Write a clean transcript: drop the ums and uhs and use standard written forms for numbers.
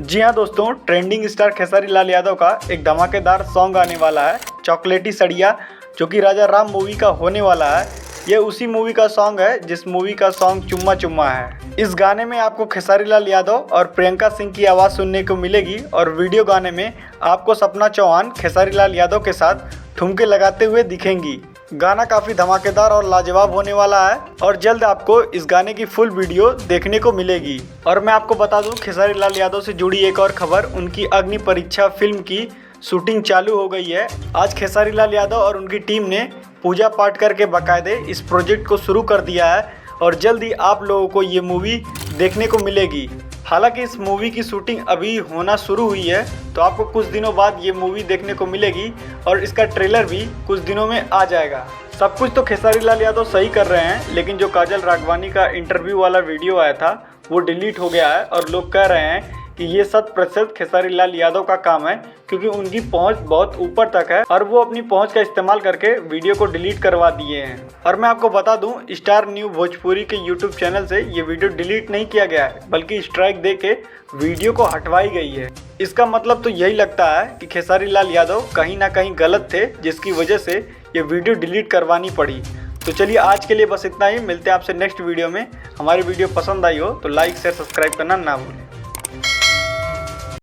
जी हाँ दोस्तों, trending star Khesari Lal Yadav का एक धमाकेदार सॉन्ग आने वाला है, चॉकलेटी सड़िया, जो कि राजा राम मूवी का होने वाला है। ये उसी मूवी का सॉन्ग है जिस मूवी का सॉन्ग चुम्मा चुम्मा है। इस गाने में आपको खेसारी लाल यादव और प्रियंका सिंह की आवाज़ सुनने को मिलेगी और वीडियो गाने में आपको सपना चौहान खेसारी लाल यादव के साथ ठुमके लगाते हुए दिखेंगी। गाना काफ़ी धमाकेदार और लाजवाब होने वाला है और जल्द आपको इस गाने की फुल वीडियो देखने को मिलेगी। और मैं आपको बता दूं, खेसारी लाल यादव से जुड़ी एक और खबर, उनकी अग्नि परीक्षा फिल्म की शूटिंग चालू हो गई है। आज खेसारी लाल यादव और उनकी टीम ने पूजा पाठ करके बाकायदे इस प्रोजेक्ट को शुरू कर दिया है और जल्द ही आप लोगों को ये मूवी देखने को मिलेगी। हालांकि इस मूवी की शूटिंग अभी होना शुरू हुई है, तो आपको कुछ दिनों बाद ये मूवी देखने को मिलेगी और इसका ट्रेलर भी कुछ दिनों में आ जाएगा। सब कुछ तो खेसारी लाल यादव सही कर रहे हैं, लेकिन जो काजल राघवानी का इंटरव्यू वाला वीडियो आया था वो डिलीट हो गया है और लोग कह रहे हैं कि ये 100% खेसारी लाल यादव का काम है, क्योंकि उनकी पहुंच बहुत ऊपर तक है और वो अपनी पहुंच का इस्तेमाल करके वीडियो को डिलीट करवा दिए हैं। और मैं आपको बता दूं, स्टार न्यू भोजपुरी के यूट्यूब चैनल से ये वीडियो डिलीट नहीं किया गया है, बल्कि स्ट्राइक दे के वीडियो को हटवाई गई है। इसका मतलब तो यही लगता है कि खेसारी लाल यादव कहीं ना कहीं गलत थे, जिसकी वजह से ये वीडियो डिलीट करवानी पड़ी। तो चलिए आज के लिए बस इतना ही। मिलते हैं आपसे नेक्स्ट वीडियो में। हमारी वीडियो पसंद आई हो तो लाइक शेयर सब्सक्राइब करना ना भूलें।